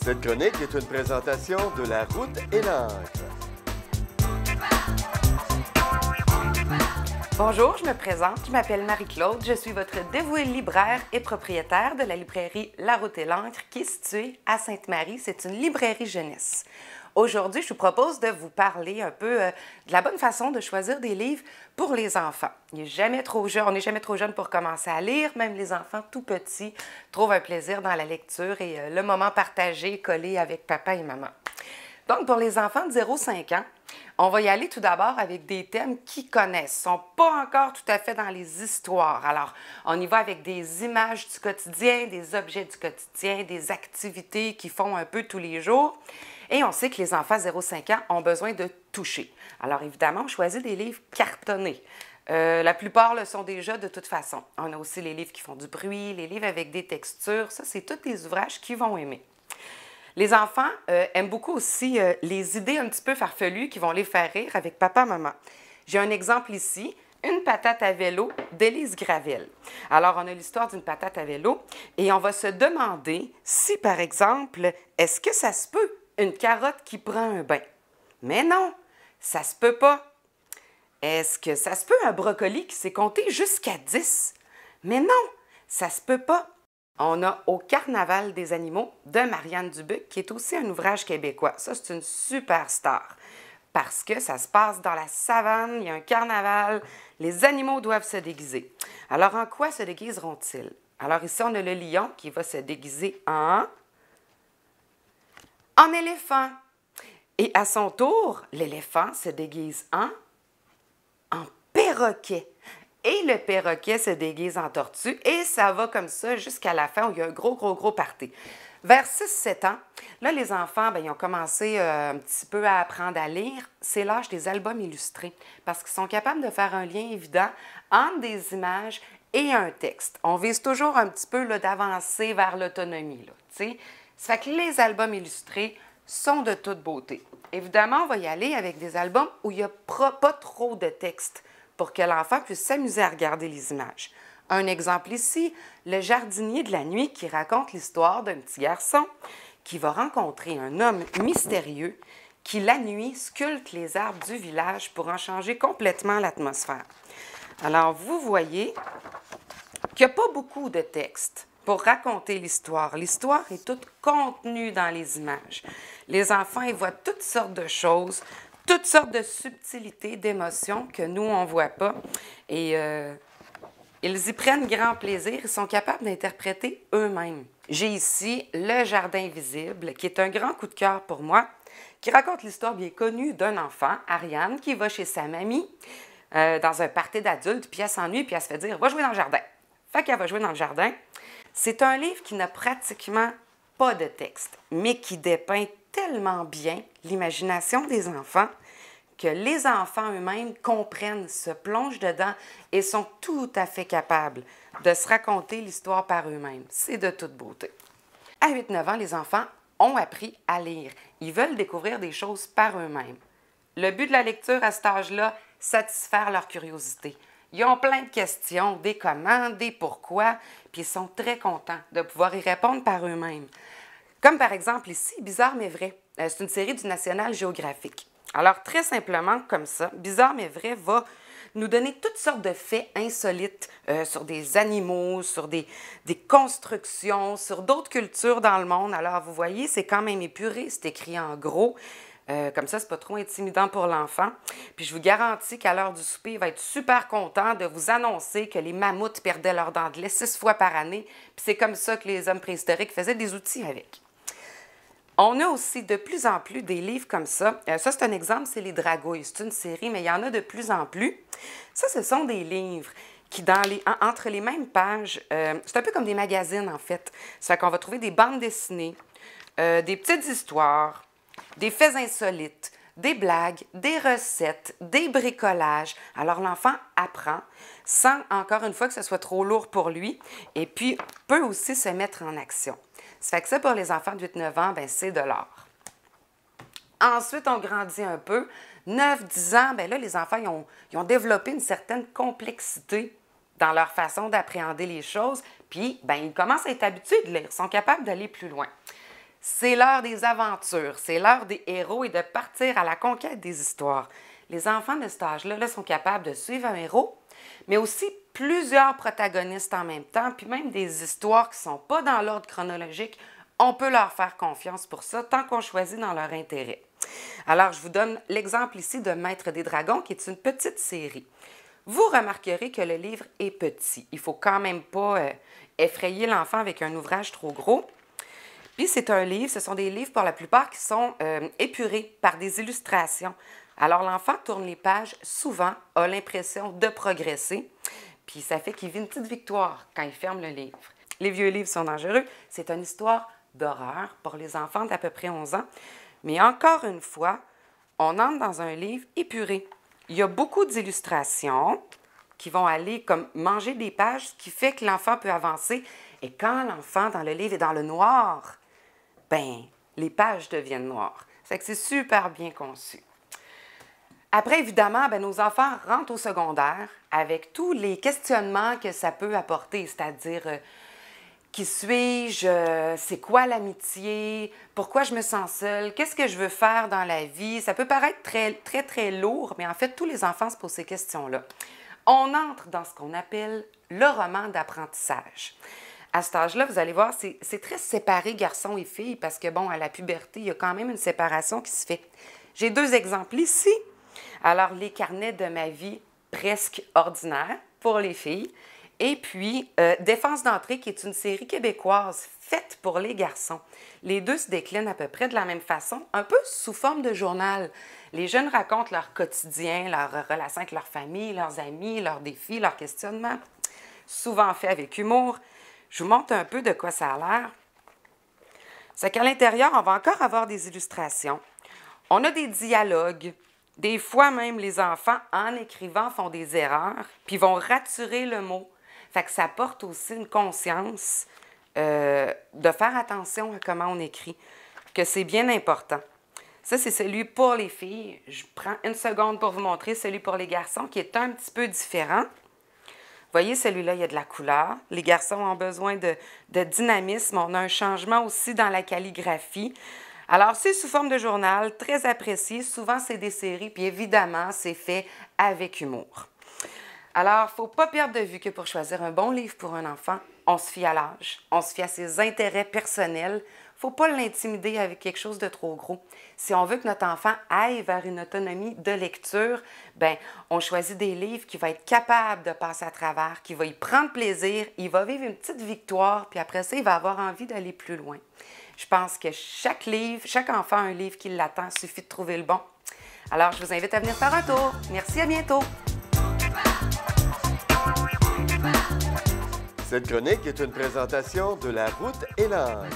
Cette chronique est une présentation de La Route et l'Encre. Bonjour, je me présente, je m'appelle Marie-Claude, je suis votre dévouée libraire et propriétaire de la librairie La Route et l'Encre qui est située à Sainte-Marie. C'est une librairie jeunesse. Aujourd'hui, je vous propose de vous parler un peu de la bonne façon de choisir des livres pour les enfants. On n'est jamais trop jeune pour commencer à lire, même les enfants tout petits trouvent un plaisir dans la lecture et le moment partagé, collé avec papa et maman. Donc, pour les enfants de 0-5 ans, on va y aller tout d'abord avec des thèmes qu'ils connaissent. Ils ne sont pas encore tout à fait dans les histoires. Alors, on y va avec des images du quotidien, des objets du quotidien, des activités qu'ils font un peu tous les jours. Et on sait que les enfants 0-5 ans ont besoin de toucher. Alors, évidemment, on choisit des livres cartonnés. La plupart le sont déjà de toute façon. On a aussi les livres qui font du bruit, les livres avec des textures. Ça, c'est tous des ouvrages qu'ils vont aimer. Les enfants aiment beaucoup aussi les idées un petit peu farfelues qui vont les faire rire avec papa-maman. J'ai un exemple ici, Une patate à vélo d'Élise Gravel. Alors, on a l'histoire d'une patate à vélo et on va se demander si, par exemple, est-ce que ça se peut une carotte qui prend un bain? Mais non, ça se peut pas. Est-ce que ça se peut un brocoli qui s'est compté jusqu'à 10? Mais non, ça se peut pas. On a Au Carnaval des animaux de Marianne Dubuc, qui est aussi un ouvrage québécois. Ça, c'est une superstar parce que ça se passe dans la savane, il y a un carnaval, les animaux doivent se déguiser. Alors, en quoi se déguiseront-ils? Alors, ici, on a le lion qui va se déguiser en éléphant. Et à son tour, l'éléphant se déguise en perroquet. Et le perroquet se déguise en tortue et ça va comme ça jusqu'à la fin où il y a un gros party. Vers 6-7 ans, là, les enfants, ils ont commencé un petit peu à apprendre à lire. C'est l'âge des albums illustrés parce qu'ils sont capables de faire un lien évident entre des images et un texte. On vise toujours un petit peu d'avancer vers l'autonomie. Ça fait que les albums illustrés sont de toute beauté. Évidemment, on va y aller avec des albums où il n'y a pas trop de texte pour que l'enfant puisse s'amuser à regarder les images. Un exemple ici, Le jardinier de la nuit qui raconte l'histoire d'un petit garçon qui va rencontrer un homme mystérieux qui, la nuit, sculpte les arbres du village pour en changer complètement l'atmosphère. Alors, vous voyez qu'il n'y a pas beaucoup de texte pour raconter l'histoire. L'histoire est toute contenue dans les images. Les enfants, ils voient toutes sortes de choses, toutes sortes de subtilités, d'émotions que nous, on ne voit pas. Et ils y prennent grand plaisir. Ils sont capables d'interpréter eux-mêmes. J'ai ici Le Jardin visible, qui est un grand coup de cœur pour moi, qui raconte l'histoire bien connue d'un enfant, Ariane, qui va chez sa mamie dans un party d'adultes, puis elle s'ennuie, puis elle se fait dire « Va jouer dans le jardin ». Fait qu'elle va jouer dans le jardin. C'est un livre qui n'a pratiquement pas de texte, mais qui dépeint tellement bien l'imagination des enfants que les enfants eux-mêmes comprennent, se plongent dedans et sont tout à fait capables de se raconter l'histoire par eux-mêmes. C'est de toute beauté. À 8-9 ans, les enfants ont appris à lire. Ils veulent découvrir des choses par eux-mêmes. Le but de la lecture à cet âge-là, satisfaire leur curiosité. Ils ont plein de questions, des comment, des pourquoi, puis ils sont très contents de pouvoir y répondre par eux-mêmes. Comme par exemple ici, Bizarre mais vrai. C'est une série du National Geographic. Alors, très simplement, comme ça, Bizarre mais vrai va nous donner toutes sortes de faits insolites sur des animaux, sur des constructions, sur d'autres cultures dans le monde. Alors, vous voyez, c'est quand même épuré, c'est écrit en gros. Comme ça, c'est pas trop intimidant pour l'enfant. Puis je vous garantis qu'à l'heure du souper, il va être super content de vous annoncer que les mammouths perdaient leurs dents de lait 6 fois par année. Puis c'est comme ça que les hommes préhistoriques faisaient des outils avec. On a aussi de plus en plus des livres comme ça. Ça, c'est un exemple, c'est Les Dragouilles. C'est une série, mais il y en a de plus en plus. Ça, ce sont des livres qui, entre les mêmes pages, c'est un peu comme des magazines, en fait. Ça fait qu'on va trouver des bandes dessinées, des petites histoires, des faits insolites, des blagues, des recettes, des bricolages. Alors, l'enfant apprend sans, encore une fois, que ce soit trop lourd pour lui et puis peut aussi se mettre en action. Ça fait que ça, pour les enfants de 8-9 ans, c'est de l'art. Ensuite, on grandit un peu. 9-10 ans, là, les enfants, ils ont développé une certaine complexité dans leur façon d'appréhender les choses. Puis, ils commencent à être habitués de lire. Ils sont capables d'aller plus loin. C'est l'heure des aventures, c'est l'heure des héros et de partir à la conquête des histoires. Les enfants de cet âge-là sont capables de suivre un héros, mais aussi plusieurs protagonistes en même temps, puis même des histoires qui ne sont pas dans l'ordre chronologique. On peut leur faire confiance pour ça, tant qu'on choisit dans leur intérêt. Alors, je vous donne l'exemple ici de Maître des Dragons, qui est une petite série. Vous remarquerez que le livre est petit. Il ne faut quand même pas effrayer l'enfant avec un ouvrage trop gros. Puis c'est un livre, ce sont des livres pour la plupart qui sont épurés par des illustrations. Alors l'enfant tourne les pages, souvent a l'impression de progresser, puis ça fait qu'il vit une petite victoire quand il ferme le livre. Les vieux livres sont dangereux, c'est une histoire d'horreur pour les enfants d'à peu près 11 ans. Mais encore une fois, on entre dans un livre épuré. Il y a beaucoup d'illustrations qui vont aller comme manger des pages, ce qui fait que l'enfant peut avancer. Et quand l'enfant dans le livre est dans le noir, ben les pages deviennent noires. C'est que c'est super bien conçu. Après, évidemment, nos enfants rentrent au secondaire avec tous les questionnements que ça peut apporter, c'est-à-dire qui suis-je, c'est quoi l'amitié, pourquoi je me sens seule, qu'est-ce que je veux faire dans la vie. Ça peut paraître très lourd, mais en fait, tous les enfants se posent ces questions-là. On entre dans ce qu'on appelle le roman d'apprentissage. À cet âge-là, vous allez voir, c'est très séparé garçons et filles parce que, bon, à la puberté, il y a quand même une séparation qui se fait. J'ai 2 exemples ici. Alors, les carnets de ma vie presque ordinaires pour les filles. Et puis, Défense d'entrée, qui est une série québécoise faite pour les garçons. Les 2 se déclinent à peu près de la même façon, un peu sous forme de journal. Les jeunes racontent leur quotidien, leur relation avec leur famille, leurs amis, leurs défis, leurs questionnements, souvent fait avec humour. Je vous montre un peu de quoi ça a l'air. C'est qu'à l'intérieur, on va encore avoir des illustrations. On a des dialogues. Des fois, même, les enfants, en écrivant, font des erreurs, puis vont raturer le mot. Fait que ça porte aussi une conscience de faire attention à comment on écrit, que c'est bien important. Ça, c'est celui pour les filles. Je prends une seconde pour vous montrer celui pour les garçons, qui est un petit peu différent. Vous voyez, celui-là, il y a de la couleur. Les garçons ont besoin de dynamisme. On a un changement aussi dans la calligraphie. Alors, c'est sous forme de journal, très apprécié. Souvent, c'est des séries, puis évidemment, c'est fait avec humour. Alors, il ne faut pas perdre de vue que pour choisir un bon livre pour un enfant, on se fie à l'âge, on se fie à ses intérêts personnels. Il ne faut pas l'intimider avec quelque chose de trop gros. Si on veut que notre enfant aille vers une autonomie de lecture, on choisit des livres qui vont être capables de passer à travers, qui vont y prendre plaisir, il va vivre une petite victoire, puis après ça, il va avoir envie d'aller plus loin. Je pense que chaque enfant a un livre qui l'attend, il suffit de trouver le bon. Alors, je vous invite à venir faire un tour. Merci, à bientôt! Cette chronique est une présentation de La Route et l'Âne.